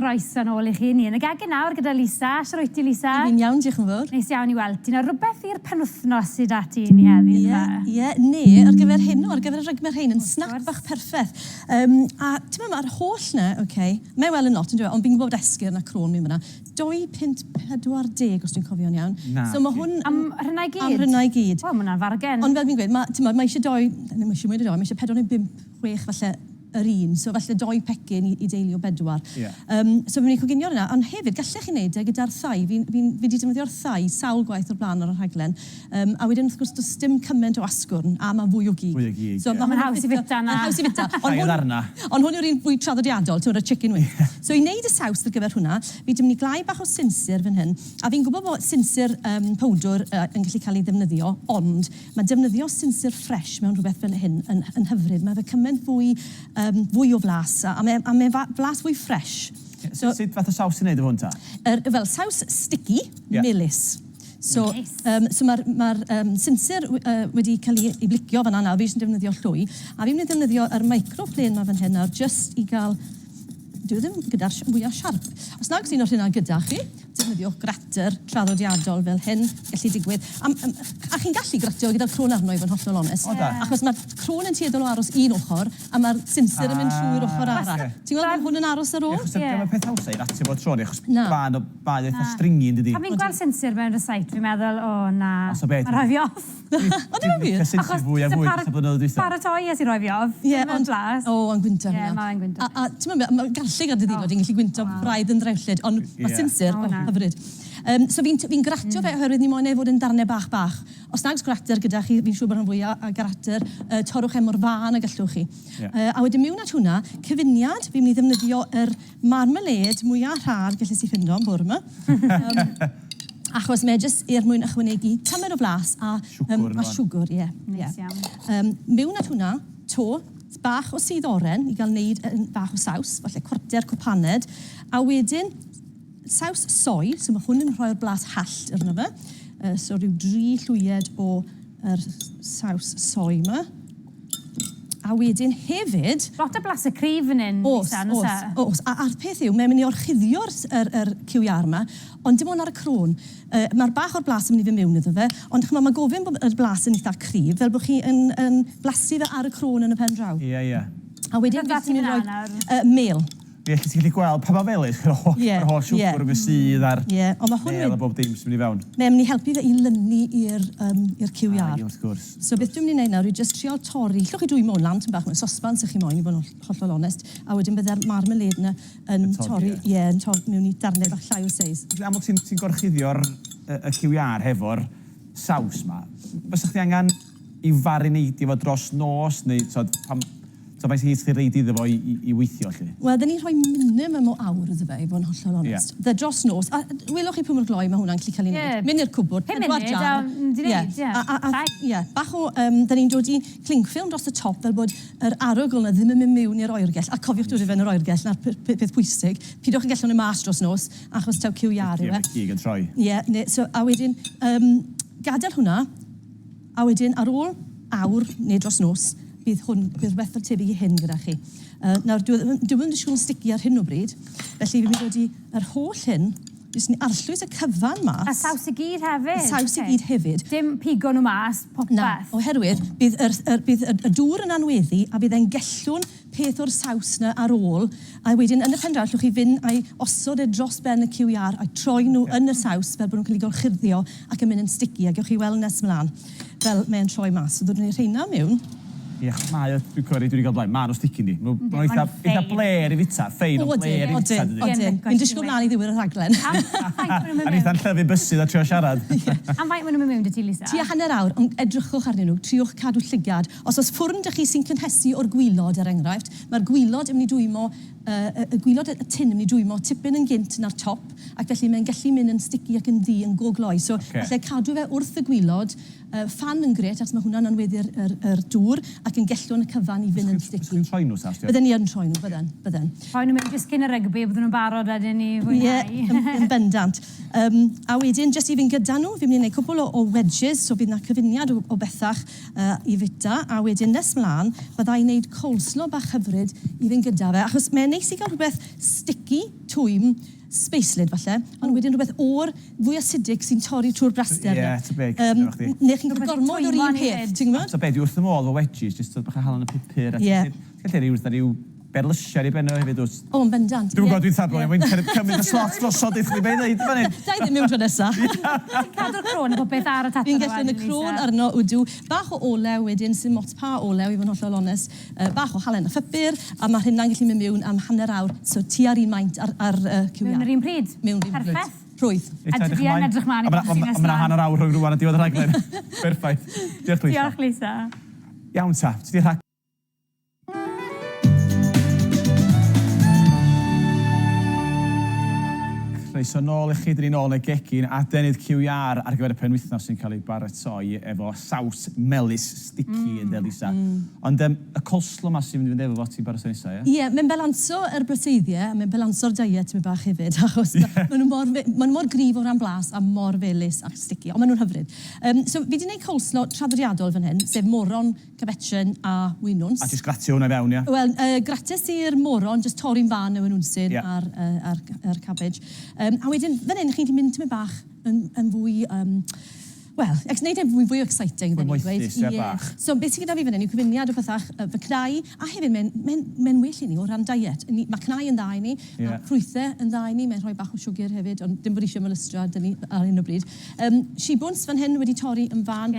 croeso nôl i chi ni. Yn y gegin nawr gyda Lisa. Siar wyt ti, Lisa? Fi'n iawn, diolch yn fawr. Neis iawn i weld ti. Na rhywbeth i'r penwthnos sydd ati ni heddi. Ar gyfer hyn, ar gyfer y rygmer hyn, yn snack bach perffaith. A ti'n meddwl, mae'r holl na, mae'n wel yn lot, ond fi'n gwybod esgyr na crôn mi'n fyna. 2.40 os dwi'n cofio'n iawn. So mae hwn... Am hynna i gyd? Am hynna i gyd. Wel, mae hwnna'n fargen. Ond fel fi'n gweud, mae eisiau mae eisiau 4 neu 5, 6 falle yr un, so falle 2 pecyn i deulu o 4. So fi'n mynd i coginio yna, ond hefyd, gallech chi wneud gyda'r thai. Fi wedi defnyddio'r thai sawl gwaith o'r blaen ar y rhaglen. A wedyn, wrth gwrs, does dim cymaint o asgwrn, a mae fwy o gig. So mae'n haws i fita na. Haws i fita. Ond hwn yw'r un fwy traddodiadol, ti'n y chicken wing. So i wneud y saws ar gyfer hwnna, fi wedi mynd i glau bach o sinsir fan hyn. A fi'n gwybod bod sinsir powdwr yn gallu cael ei ddefnyddio, ond mae defnyddio sinsir ffres mewn rhywbeth fel hyn yn hyfryd. Mae fe cymaint fwy o flas, a mae'n flas fwy ffres. Sut fath o saws sy'n neud o hwn ta? Fel saws sticky, melys. So mae'r sinsir wedi cael ei blicio fan yna, fi eisiau defnyddio llwy, a fi'n mynd i defnyddio yr microplane yma fan hyn nawr, just i gael, dwi ddim gyda'r fwyaf siarp. Os nag sy'n o'r hynna gyda chi, defnyddio grater traddodiadol fel hyn, gallu digwydd. A chi'n gallu gratio gyda'r crôn arno i fod yn hollol onest. Achos mae'r crôn yn tueddol o aros un ochr, a mae'r sinsir yn mynd trwy'r ochr arall. Ti'n gweld hwn yn aros ar ôl? Achos dyma peth hawsa i ratio bod tro ni, achos bad eitha stringi yn dydi. A fi'n gweld sinsir mewn y site, fi'n meddwl, na, mae'n rhoi fi off. O, dim yn wir? Sinsir fwy a fwy, sa blynyddoedd dwytha. Paratoi as i rhoi fi off. Mae'n glas. O, yn gwynta. Ie, mae'n gwynta. A ti'n meddwl, mae gallu gyda ddilod, i'n gallu gwynta braidd yn drewllyd, ond mae sinsir, hyfryd. So fi'n gratio fe oherwydd ni moyn ei fod yn darnau bach. Os nag's grater gyda chi, fi'n siŵr bod yn fwy a grater, torrwch mor fan y gallwch chi. A wedyn mewn at hwnna, cyfuniad, fi'n mynd i ddefnyddio yr marmalade mwyaf rhad gallu si ffindo yn bwr yma. Achos mae jyst mwyn ychwanegu tymer o flas a siwgr, ie. Mewn at hwnna, bach o sydd oren i gael wneud bach o saws, falle cwarter cwpaned, a wedyn saws soi, so mae hwn yn rhoi'r blas hallt arno fe. So rhyw 3 llwyed o'r saws soi yma. A wedyn hefyd... Lot o blas y crif yn un, Lisa, no sa? Oes. A'r peth yw, mae'n mynd i orchuddio'r cywiar yma, ond dim ond ar y crôn. Mae'r bach o'r blas yn mynd i fy mewn iddo fe, ond mae gofyn bod y blas yn eitha cryf, fel bod chi yn blasu fe ar y crôn yn y pen draw. Ie. A wedyn fi'n mynd i roi mel. Ie, chi gallu gweld pa ma felys, yr holl siwgr y sydd a'r mel a bob dim sy'n mynd i fewn. Mae'n mynd i helpu fe i lynu i'r cywiar. Wrth gwrs. So beth dwi'n mynd i wneud nawr, yw just trio torri. Llwch chi dwy mewn lan, ti'n bach mewn sosban sy'ch chi moyn i fod yn hollol onest. A wedyn byddai'r marmalade yna yn torri, mewn i darnau bach llai o seis. Amlwg ti'n gorchuddio'r cywiar hefo'r saws ma. Fysa chdi angen i farineidio fo dros nos, neu so faint sy'n chi'n reid iddo fo i weithio, lle? Wel, dyn ni'n rhoi minimum o awr iddo fe, i fod yn hollol onest. Dda dros nos, a welwch chi pwy mor gloi mae hwnna'n gallu cael ei wneud. Mynd i'r cwbwr, 5 munud, bach o, dyn ni'n dod i clingffilm dros y top, fel bod yr arogl na ddim yn mynd mewn i'r oergell. A cofiwch dod i fe'n yr oergell, na'r peth pwysig. Pidwch yn gallwn y mas dros nos, achos taw cywiar yw e. Gig yn troi. A wedyn, gadael hwnna, a wedyn ar ôl awr neu dros nos, bydd rhywbeth fel tebyg i hyn gyda chi. Nawr, dwi'n mynd i siŵr yn sticky ar hyn o bryd, felly fi'n mynd i dod i'r holl hyn, jyst ni arllwys y cyfan mas. A saws i gyd hefyd? Saws i gyd hefyd. Dim pigo nhw mas, popeth? Na, oherwydd, bydd y dŵr yn anweddu, a bydd e'n gellwn peth o'r saws na ar ôl, a wedyn yn y pen draw, llwch chi fynd a'i osod dros ben y cywiar, a'i troi nhw yn y saws, fel bod nhw'n cael ei gorchuddio ac yn mynd yn sticky, a gewch chi weld nes mlaen, fel mae'n troi mas. So ddod ni'n rheina mewn. Ie, mae dwi'n cwrdd, dwi wedi cael blaen, mae nhw sticky ni. Mae'n eitha bler i fita, ffein o bler i fita. Odyn. Fi'n disgwyl mlaen i ddiwedd y rhaglen. A eitha'n llyfu bysydd a trio siarad. Am faint maen nhw'n mynd i ti, Lisa? Tua hanner awr, ond edrychwch arnyn nhw, triwch cadw llygad. Os ffwrn dych chi sy'n cynhesu o'r gwylod, er enghraifft, mae'r gwylod yn mynd i dwymo, y gwylod y tin yn mynd i dwymo tipyn yn gynt yn ar top, ac felly mae'n gallu mynd yn sticky ac yn ddi yn gogloi. So, felly cadw fe wrth y gwylod, fan yn gret, achos mae hwnna'n anweddu'r dŵr, ac yn gellwn y cyfan i fynd yn sticky. Bysgw'n troi nhw, Sas? Bydden ni yn troi nhw, bydden. Rhoi nhw mynd jyst cyn y rygbi, bydden nhw'n barod ydyn ni fwynhau. Ie, yn bendant. A wedyn, jyst i fynd gyda nhw, fi'n mynd i wneud cwbl o wedges, so bydd yna cyfuniad o bethach i fita, a wedyn nes mlaen, bydda i wneud coleslaw bach hyfryd i fynd gyda fe, achos mae'n mae'n neis i gael rhywbeth sticky, twym, speislyd falle, ond wedyn rhywbeth o'r fwy acidic sy'n torri trwy'r braster. Ie, tybeg. Neu chi'n cael gormod o'r un peth, ti'n gwybod? So be, di wrth y modd o wedges, jyst oedd bach o halan y pupur. Ie. Gael rhyw berlysiau i benno hefyd wrth. O, yn bendant. Dwi'n gwybod dwi'n thadlo, mae'n cymryd y slot glosod eich ni be i ddeud fan hyn. Da i ddim mewn tro nesaf. Cadw'r crôn a bod beth ar y tatw. Fi'n gallu yn y crôn arno wdw. Bach o olew wedyn, sy'n mot pa olew i fod yn hollol onest. Bach o halen a phupur, a mae hynna'n gallu mynd mewn am hanner awr. So ti ar un maint ar cywiar. Mewn yr un pryd? Mewn yr un pryd. Perffaith. Rwydd. A fi yn edrych mlaen i beth sy'n Mae'n hanner awr rhwng rwan a diwedd y rhaglen. Perffaith. Diolch, Lisa. Diolch, Lisa. Iawn ta, ti di rhag... So nôl i chi, dyn ni nôl yn y gegin Adenydd QR ar gyfer y penwythnos sy'n cael ei baratoi efo saws melys sticky yn Lisa. Ond y coleslaw yma sy'n mynd i fynd efo fo ti baratoi nesaf, ie? Ie, mae'n balanso yr blaseiddiau, a mae'n balanso'r diet mewn bach hefyd, achos maen mor grif o ran blas a mor felys ac sticky, ond maen nhw'n hyfryd. So fi wedi gwneud coleslaw traddodiadol fan hyn, sef moron, cabetchen a wynwns. A jyst gratio hwnna fewn, ie? Wel, gratis i'r moron, jyst torri'n fan y wynwnsyn a'r cabbage. A wedyn, fan hyn, chi'n mynd tymed bach yn fwy... Wel, wneud e'n fwy exciting. Fwy moethus, ie, bach. So, beth sy'n gyda fi fan hyn yw cyfuniad o bethach fy cnau, a hefyd mae'n well i ni o ran diet. Mae cnau yn dda i ni, mae ffrwythau yn dda i ni, mae'n rhoi bach o siwgr hefyd, ond dim bod eisiau molystro ar hyn o bryd. Shibwns fan hyn wedi torri yn fan.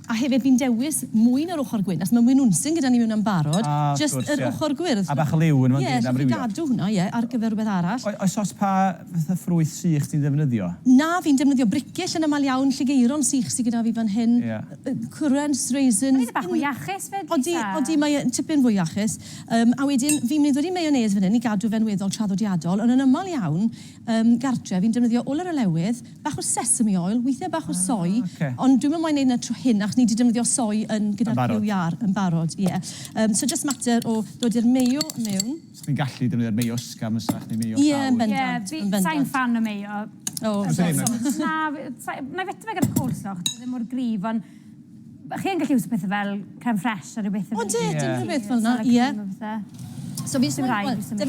A hefyd fi'n dewis mwy na'r ochr gwyn, as mae wynwnsyn gyda ni mewn am barod, just yr ochr gwyrdd. A bach o liw yn mynd am rywio. Ie, gadw hwnna, ie, ar gyfer rhywbeth arall. Oes os pa fatha ffrwyth sych ti'n defnyddio? Na, fi'n defnyddio bricyll yn amal iawn, llygeiron sych sydd gyda fi fan hyn, cwrens, raisins. Mae'n bach mwy iachus fed, Lisa? Odi, mae tipyn fwy iachus. A wedyn, fi'n mynd i ddod i mayonnaise fan hyn i gadw fe'n weddol traddodiadol, ond yn amal iawn, gartre, fi'n defnyddio oler y lewydd, bach o sesame oil, weithiau bach o soi, ond dwi'n mynd moyn neud yna tro hyn, achos ni wedi defnyddio soi gyda'r cywiar yn barod. So just mater o dod i'r mayo mewn. So chi'n gallu defnyddio'r mayo scam ysach neu mayo llaw? Ie, bendant. Sa'n fan o mayo. Na, mae feta fe gyda coleslaw, ddim mor grif, ond chi'n gallu wsio pethau fel creme fresh a rhywbeth. O, dim rhywbeth fel yna, ie. So fi fi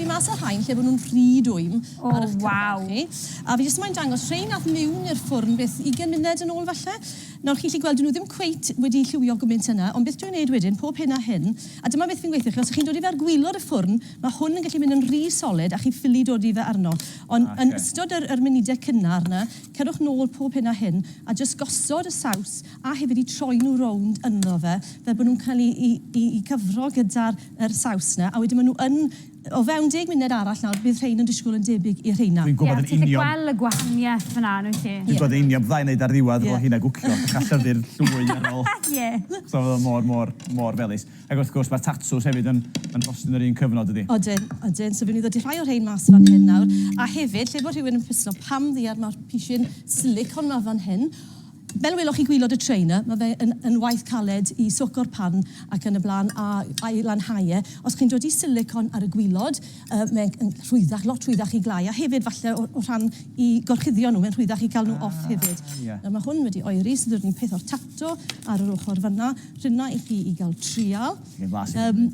mas ar rhain lle bod nhw'n rhy dwym ar eich cyfrwch chi. A fi jyst moyn dangos rhain nath mewn i'r ffwrn beth 20 munud yn ôl falle. Nawr chi'n gweld nhw ddim cweit wedi lliwio gymaint yna, ond beth dwi'n gwneud wedyn, pob hyn a hyn, a dyma beth fi'n gweithio chi, os chi'n dod i fe ar gwylod y ffwrn, mae hwn yn gallu mynd yn rhy solid a chi'n ffili dod i fe arno. Ond yn ystod yr munudau cynnar yna, cerwch nôl pob hyn a hyn, a jyst gosod y saws, a hefyd i troi nhw rownd ynddo fe, fel bod nhw'n cael i cyfro gyda'r saws yna, a wedyn maen nhw yn... O fewn 10 munud arall nawr, bydd rhain yn disgwyl yn debyg i'r rheina. Dwi'n gwybod yn union... Ti'n gweld y gwahaniaeth fyna, nhw'n ti? Dwi'n gwybod yn union, byddai'n neud ar ddiwedd o hynna gwcio, allan di'r llwy ar ôl. Ie. So mor felys. Ac wrth gwrs, mae'r tatws hefyd yn bostyn yr un cyfnod ydi. Odyn. So fi'n i ddod i rhai o'r rhain mas fan hyn nawr. A hefyd, lle bod rhywun yn pisno pam ddiar mae'r pisyn silicon ma fan hyn. Fel welwch chi gwylod y trainer, mae fe yn waith caled i swco'r pan ac yn y blaen a'i lanhau. Os chi'n dod i silicon ar y gwylod, mae'n rhwyddach, lot rhwyddach i glai, a hefyd falle o rhan i gorchuddio nhw, mae'n rhwyddach i cael nhw off hefyd. Mae hwn wedi oeri, sydd wedi peth o'r tato ar yr ochr fyna, rhywna i chi i gael trial.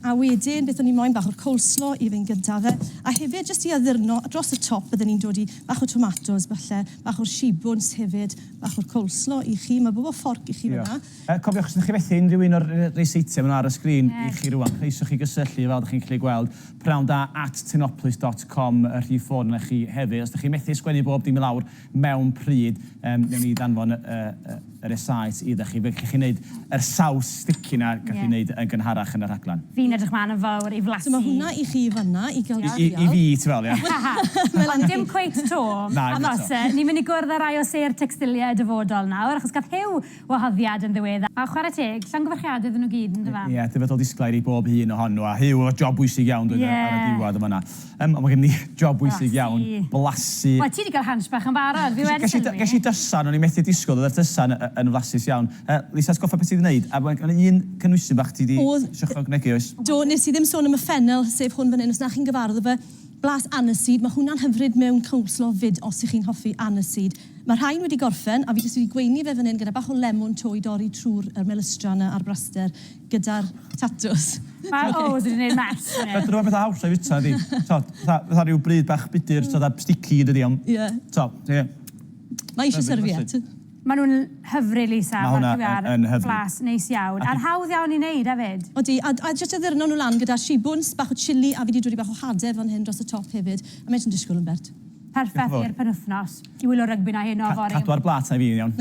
A wedyn, beth o'n i moyn, bach o'r coleslaw i fy'n gyda fe, a hefyd jyst i addurno, dros y top, bydden ni'n dod i bach o tomatos, falle, bach o'r shibwns hefyd, bach o'r coleslaw i chi, mae bob o fforc i chi fyna. Cofiwch, os ydych chi methu unrhyw un o'r reisitia maen ar y sgrin i chi rwan, creiswch chi gysylltu fel ydych chi'n gallu gweld prynhawn@tynoplis.com y rhif ffôn yna chi hefyd. Os ydych chi methu sgwennu bob dim i lawr mewn pryd, newn ni danfon yr esaet iddo chi. Fe gallu chi wneud yr saws sticky na gallu wneud yn gynharach yn y rhaglen. Fi'n edrych ma'n yn fawr i flasu. So mae hwnna i chi fanna i gael I fi, ti fel, ia. Ond dim cweit to. Ni'n mynd i gwrdd ar rai o ser textiliau dyfodol nawr, achos gath hiw wahoddiad yn ddiweddar. A chwarae teg, llongyfarchiadau ddyn nhw gyd yn dyfa. Ie, dyfodol disglair i bob hun ohonno, a hiw o job bwysig iawn ar y diwedd yma. Ond mae gen ni job bwysig iawn, blasu. Wel, ti wedi cael hanchbach yn barod, fi wedi sylwi. Ges i dysan, o'n i'n methu disgwyl, oedd y dysan yn flasus iawn. Lisa, atgoffa beth ti wedi gwneud? A mae'n un cynwysydd bach ti wedi siwchog negu oes? Do, nes i ddim sôn am y ffenel, sef hwn fan hyn, os na chi'n gyfardd o fe, blas aniseed, mae hwnna'n hyfryd mewn coleslaw fyd os ych chi'n hoffi aniseed. Mae rhain wedi gorffen, a fi jyst wedi gweini fe fan hyn gyda bach o lemon twy dorri trwy'r melistran a'r braster gyda'r tatws. Mae oes wedi gwneud mas. Fedr o'n beth hawsa i fita di. Fatha rhyw bryd bach bydyr, sticky dydi am. Ie. Mae eisiau serviet. Mae nhw'n hyfryd, Lisa. Mae hwnna yn hyfryd. Blas, neis iawn. A'r hawdd iawn i wneud hefyd. Odi, a jyst y ddyrno nhw lan gyda shibwns, bach o chili, a fi wedi dod i bach o hadau fan hyn dros y top hefyd. A mae'n disgwyl yn bert. Perffaith i'r penwthnos. I wylo rygbi na hyn o fori. Cadw ar blat na fi, iawn.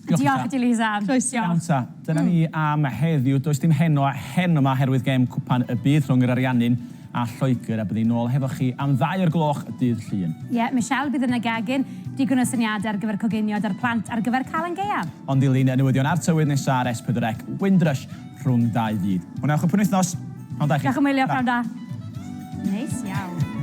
Diolch ti, Lisa. Iawn ta, dyna ni am heddiw. Does dim hen yma herwydd gem cwpan y bydd rhwng yr Ariannin a Lloegr, a byddai nôl hefo chi am 2 o'r gloch y dydd Llun. Ie, Michelle bydd yn y gegin, digon o syniadau ar gyfer coginio ar plant ar gyfer cael yn gaeaf. Ond dilyn y newyddion ar tywydd nesaf ar S4C, Windrush rhwng 2 dydd. Hwna ewch y penwythnos, ond da chi. Diolch yn wylio, pnawn da. Neis iawn.